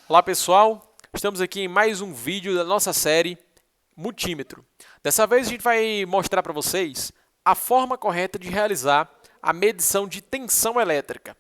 Olá pessoal, estamos aqui em mais um vídeo da nossa série Multímetro. Dessa vez a gente vai mostrar para vocês a forma correta de realizar a medição de tensão elétrica.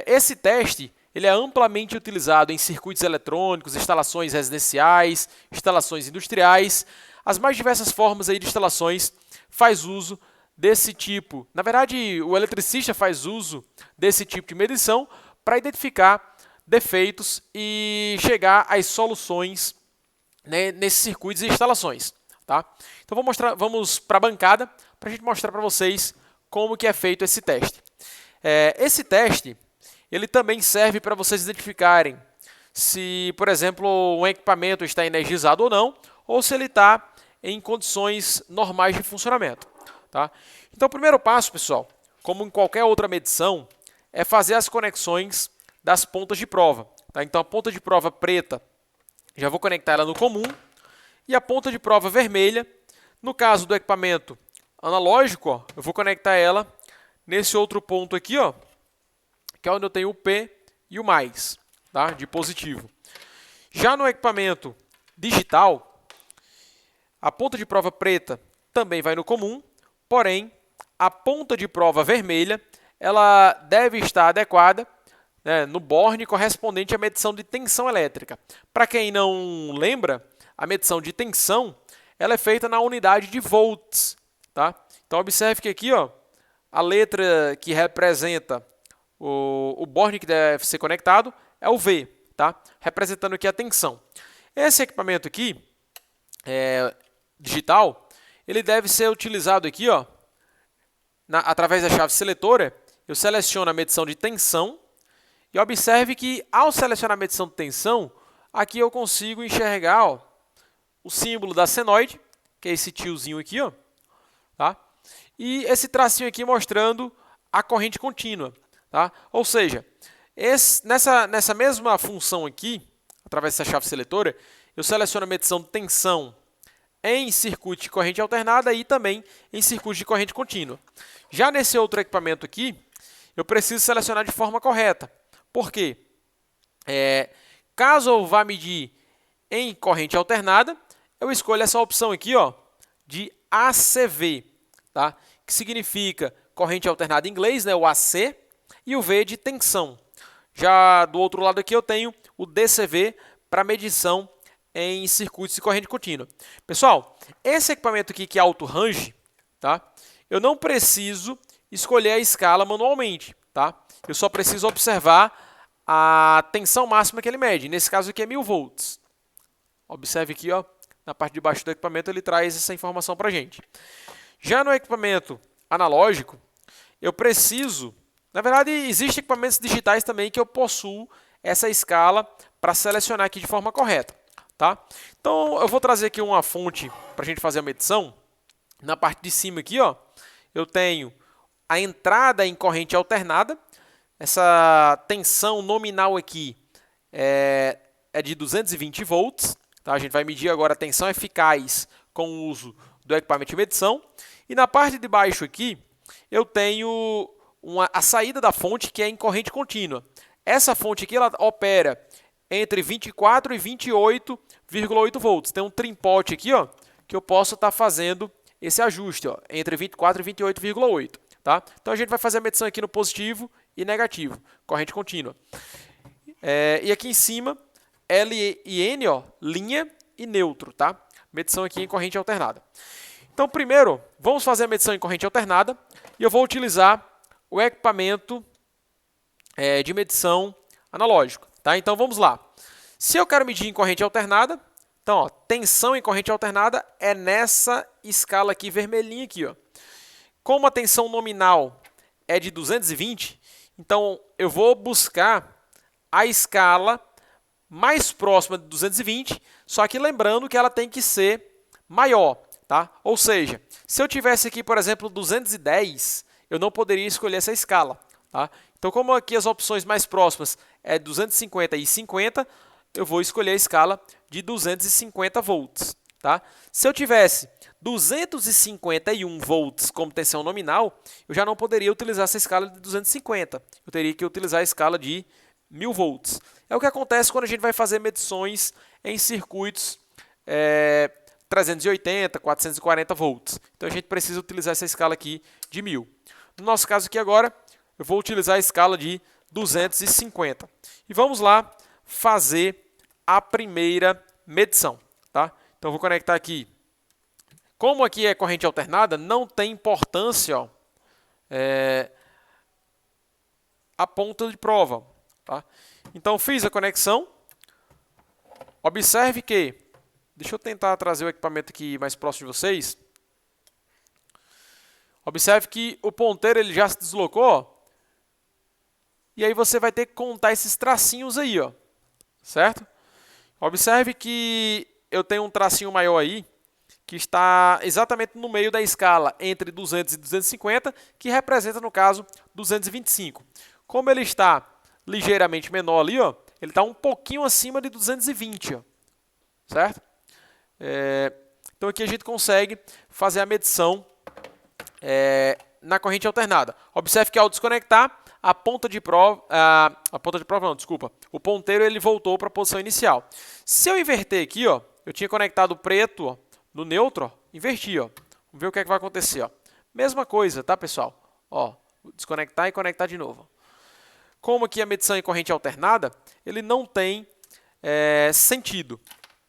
Esse teste ele é amplamente utilizado em circuitos eletrônicos, instalações residenciais, instalações industriais. As mais diversas formas aí de instalações faz uso desse tipo. Na verdade, o eletricista faz uso desse tipo de medição para identificar defeitos e chegar às soluções, né, nesses circuitos e instalações. Tá? Então vamos para a bancada para a gente mostrar para vocês como que é feito esse teste. Esse teste ele também serve para vocês identificarem se, por exemplo, um equipamento está energizado ou não, ou se ele está em condições normais de funcionamento. Tá? Então o primeiro passo, pessoal, como em qualquer outra medição, é fazer as conexões das pontas de prova. Tá? Então a ponta de prova preta, já vou conectar ela no comum, e a ponta de prova vermelha, no caso do equipamento analógico, ó, eu vou conectar ela nesse outro ponto aqui, ó, que é onde eu tenho o P e o mais, tá? De positivo. Já no equipamento digital, a ponta de prova preta também vai no comum, porém, a ponta de prova vermelha ela deve estar adequada, né, no borne correspondente à medição de tensão elétrica. Para quem não lembra, a medição de tensão ela é feita na unidade de volts. Tá? Então, observe que aqui, ó, a letra que representa o borne que deve ser conectado é o V, tá? Representando aqui a tensão. Esse equipamento aqui, digital, ele deve ser utilizado aqui, ó, através da chave seletora. Eu seleciono a medição de tensão e observe que, ao selecionar a medição de tensão, aqui eu consigo enxergar, ó, o símbolo da senoide, que é esse tiozinho aqui, ó, tá? E esse tracinho aqui mostrando a corrente contínua. Tá? Ou seja, nessa mesma função aqui, através dessa chave seletora, eu seleciono a medição de tensão em circuito de corrente alternada e também em circuito de corrente contínua. Já nesse outro equipamento aqui, eu preciso selecionar de forma correta. Por quê? Caso eu vá medir em corrente alternada, eu escolho essa opção aqui, ó, de ACV, tá? Que significa corrente alternada em inglês, né, o AC, e o V de tensão. Já do outro lado aqui eu tenho o DCV para medição em circuitos de corrente contínua. Pessoal, esse equipamento aqui que é auto range, tá? Eu não preciso escolher a escala manualmente, tá? Eu só preciso observar a tensão máxima que ele mede. Nesse caso aqui é 1000 volts. Observe aqui, ó, na parte de baixo do equipamento ele traz essa informação para a gente. Já no equipamento analógico, eu preciso... Na verdade, existem equipamentos digitais também que eu possuo essa escala para selecionar aqui de forma correta. Tá? Então, eu vou trazer aqui uma fonte para a gente fazer a medição. Na parte de cima aqui, ó, eu tenho a entrada em corrente alternada. Essa tensão nominal aqui é de 220 volts. Tá? A gente vai medir agora a tensão eficaz com o uso do equipamento de medição. E na parte de baixo aqui, eu tenho a saída da fonte que é em corrente contínua. Essa fonte aqui ela opera entre 24 e 28,8 volts. Tem um trimpote aqui, ó, que eu posso estar fazendo esse ajuste, ó, entre 24 e 28,8. Tá? Então a gente vai fazer a medição aqui no positivo e negativo, corrente contínua. E aqui em cima, L e N, ó, linha e neutro. Tá? Medição aqui em corrente alternada. Então primeiro, vamos fazer a medição em corrente alternada e eu vou utilizar o equipamento de medição analógico. Tá? Então, vamos lá. Se eu quero medir em corrente alternada, então, ó, tensão em corrente alternada é nessa escala aqui, vermelhinha aqui. Ó. Como a tensão nominal é de 220, então eu vou buscar a escala mais próxima de 220, só que lembrando que ela tem que ser maior. Tá? Ou seja, se eu tivesse aqui, por exemplo, 210, eu não poderia escolher essa escala. Tá? Então, como aqui as opções mais próximas é 250 e 50, eu vou escolher a escala de 250 volts. Tá? Se eu tivesse 251 volts como tensão nominal, eu já não poderia utilizar essa escala de 250. Eu teria que utilizar a escala de 1000 volts. É o que acontece quando a gente vai fazer medições em circuitos 380, 440 volts. Então a gente precisa utilizar essa escala aqui de 1000. No nosso caso aqui agora, eu vou utilizar a escala de 250. E vamos lá fazer a primeira medição. Tá? Então eu vou conectar aqui. Como aqui é corrente alternada, não tem importância ó, a ponta de prova. Tá? Então fiz a conexão. Observe que, deixa eu tentar trazer o equipamento aqui mais próximo de vocês. Observe que o ponteiro ele já se deslocou. Ó, e aí você vai ter que contar esses tracinhos aí, ó, certo? Observe que eu tenho um tracinho maior aí, que está exatamente no meio da escala entre 200 e 250, que representa, no caso, 225. Como ele está ligeiramente menor ali, ó, ele está um pouquinho acima de 220, ó, certo? Então aqui a gente consegue fazer a medição na corrente alternada. Observe que ao desconectar, a ponta de prova, o ponteiro ele voltou para a posição inicial. Se eu inverter aqui, ó, eu tinha conectado o preto ó, no neutro, ó, inverti, ó. Vamos ver o que é que vai acontecer, ó. Mesma coisa, tá, pessoal? Ó, desconectar e conectar de novo. Como aqui a medição em corrente alternada, ele não tem sentido,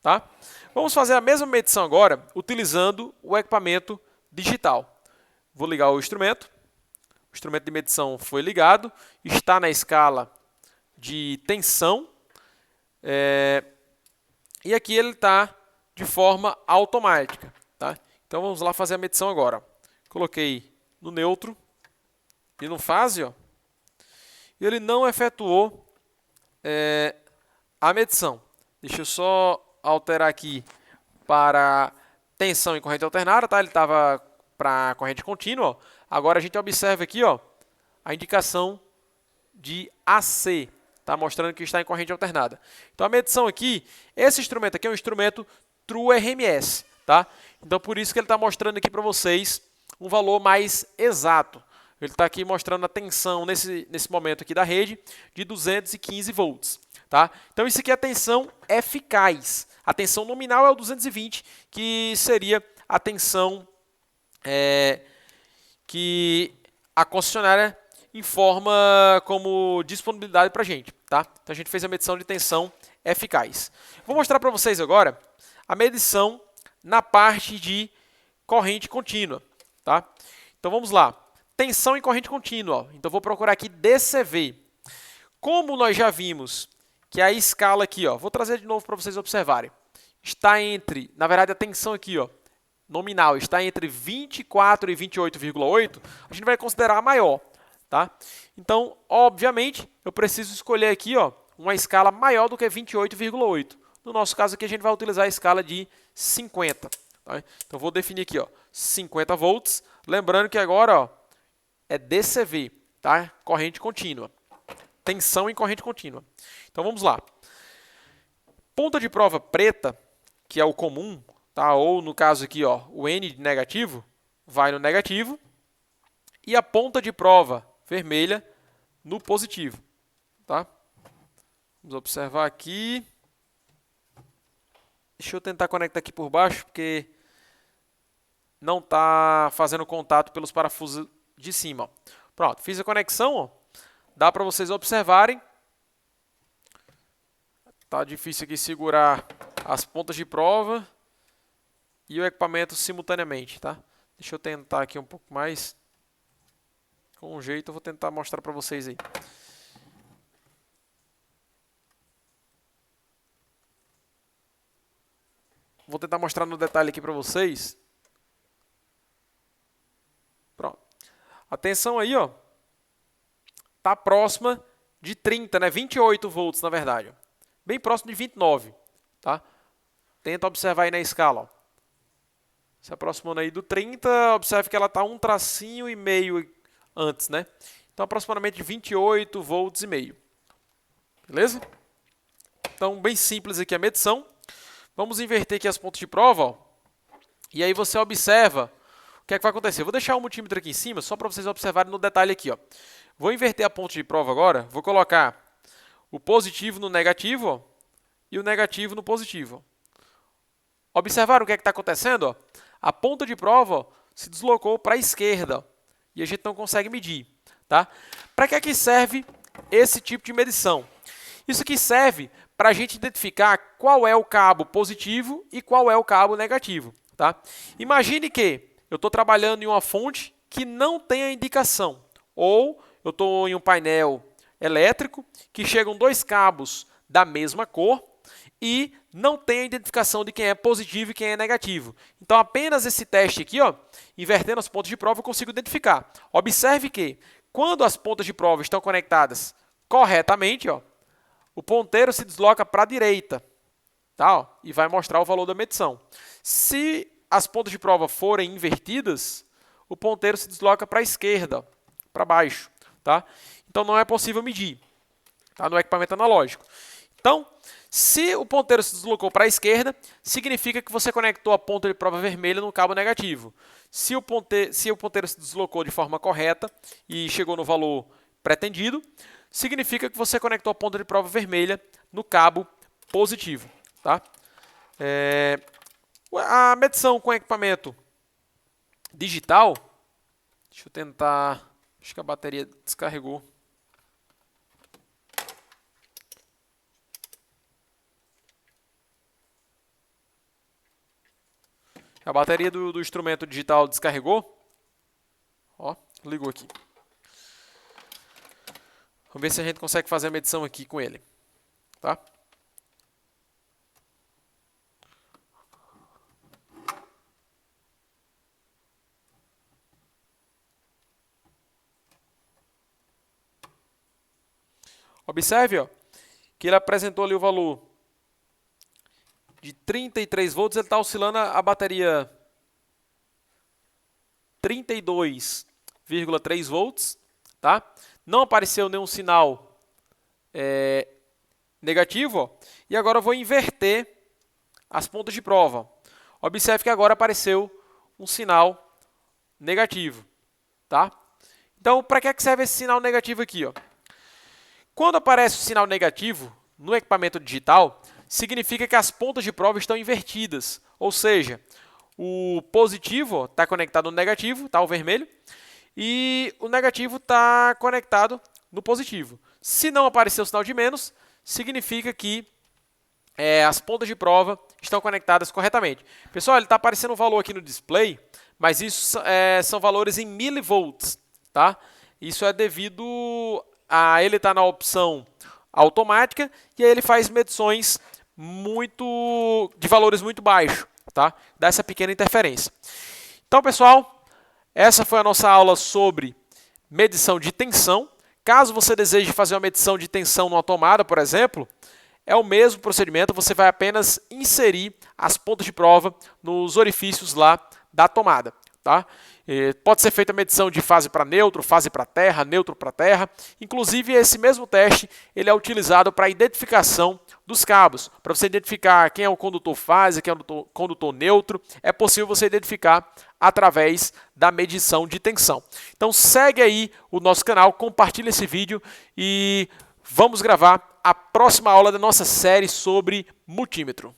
tá? Vamos fazer a mesma medição agora utilizando o equipamento digital. Vou ligar o instrumento. O instrumento de medição foi ligado, está na escala de tensão e aqui ele está de forma automática. Tá? Então vamos lá fazer a medição agora. Coloquei no neutro e no fase, ó, e ele não efetuou a medição. Deixa eu só alterar aqui para tensão em corrente alternada, tá? Ele estava para corrente contínua. Ó. Agora a gente observa aqui ó, a indicação de AC, tá? Mostrando que está em corrente alternada. Então a medição aqui, esse instrumento aqui é um instrumento True RMS. Tá? Então por isso que ele está mostrando aqui para vocês um valor mais exato. Ele está aqui mostrando a tensão nesse momento aqui da rede de 215 volts. Tá? Então isso aqui é a tensão eficaz. A tensão nominal é o 220, que seria a tensão que a concessionária informa como disponibilidade para a gente. Tá? Então a gente fez a medição de tensão eficaz. Vou mostrar para vocês agora a medição na parte de corrente contínua. Tá? Então vamos lá. Tensão em corrente contínua. Ó. Então vou procurar aqui DCV. Como nós já vimos que a escala aqui, ó, vou trazer de novo para vocês observarem, está entre, na verdade a tensão aqui, ó, nominal, está entre 24 e 28,8, a gente vai considerar a maior. Tá? Então, obviamente, eu preciso escolher aqui ó, uma escala maior do que 28,8. No nosso caso aqui, a gente vai utilizar a escala de 50. Tá? Então, vou definir aqui ó, 50 volts. Lembrando que agora ó, é DCV, tá? Corrente contínua. Tensão em corrente contínua. Então, vamos lá. Ponta de prova preta, que é o comum, tá? Ou no caso aqui, ó, o N de negativo, vai no negativo. E a ponta de prova vermelha no positivo. Tá? Vamos observar aqui. Deixa eu tentar conectar aqui por baixo, porque não está fazendo contato pelos parafusos de cima. Ó. Pronto, fiz a conexão. Ó. Dá para vocês observarem. Tá difícil aqui segurar as pontas de prova e o equipamento simultaneamente. Tá? Deixa eu tentar aqui um pouco mais. Com um jeito, eu vou tentar mostrar para vocês aí. Vou tentar mostrar no detalhe aqui para vocês. Pronto. A tensão aí, ó, tá próxima de 30, né? 28 volts, na verdade. Ó. Bem próximo de 29, tá? Tenta observar aí na escala, ó. Se aproximando aí do 30, observe que ela tá um tracinho e meio antes, né? Então, aproximadamente 28 volts e meio. Beleza? Então, bem simples aqui a medição. Vamos inverter aqui as pontas de prova, ó. E aí você observa o que é que vai acontecer. Eu vou deixar o multímetro aqui em cima, só para vocês observarem no detalhe aqui, ó. Vou inverter a ponta de prova agora, vou colocar o positivo no negativo, ó, e o negativo no positivo. Observaram o que é que está acontecendo? Ó? A ponta de prova, ó, se deslocou para a esquerda, ó, e a gente não consegue medir. Tá? Para que é que serve esse tipo de medição? Isso aqui serve para a gente identificar qual é o cabo positivo e qual é o cabo negativo. Tá? Imagine que eu estou trabalhando em uma fonte que não tem a indicação, ou eu estou em um painel elétrico que chegam dois cabos da mesma cor e não tem a identificação de quem é positivo e quem é negativo. Então, apenas esse teste aqui, ó, invertendo as pontas de prova, eu consigo identificar. Observe que, quando as pontas de prova estão conectadas corretamente, ó, o ponteiro se desloca para a direita, tá, ó, e vai mostrar o valor da medição. Se as pontas de prova forem invertidas, o ponteiro se desloca para a esquerda, para baixo. Tá? Então, não é possível medir, tá, no equipamento analógico. Então, se o ponteiro se deslocou para a esquerda, significa que você conectou a ponta de prova vermelha no cabo negativo. Se o ponteiro se deslocou de forma correta e chegou no valor pretendido, significa que você conectou a ponta de prova vermelha no cabo positivo. Tá? A medição com equipamento digital, deixa eu tentar, acho que a bateria descarregou. A bateria do instrumento digital descarregou. Ó, ligou aqui. Vamos ver se a gente consegue fazer a medição aqui com ele. Tá? Observe, ó, que ele apresentou ali o valor de 33 volts, ele está oscilando a bateria 32,3 volts, tá? Não apareceu nenhum sinal negativo, ó, e agora eu vou inverter as pontas de prova. Observe que agora apareceu um sinal negativo, tá? Então, para que serve esse sinal negativo aqui, ó? Quando aparece o sinal negativo no equipamento digital, significa que as pontas de prova estão invertidas, ou seja, o positivo está conectado no negativo, tá, o vermelho, e o negativo está conectado no positivo. Se não aparecer o sinal de menos, significa que as pontas de prova estão conectadas corretamente. Pessoal, ele está aparecendo um valor aqui no display, mas isso são valores em milivolts. Tá? Isso é devido a ele estar na opção automática e aí ele faz medições de valores muito baixos, tá? Dá essa pequena interferência. Então, pessoal, essa foi a nossa aula sobre medição de tensão. Caso você deseje fazer uma medição de tensão numa tomada, por exemplo, é o mesmo procedimento, você vai apenas inserir as pontas de prova nos orifícios lá da tomada. Tá? Pode ser feita a medição de fase para neutro, fase para terra, neutro para terra. Inclusive, esse mesmo teste ele é utilizado para a identificação dos cabos. Para você identificar quem é o condutor fase, quem é o condutor neutro, é possível você identificar através da medição de tensão. Então, segue aí o nosso canal, compartilha esse vídeo e vamos gravar a próxima aula da nossa série sobre multímetro.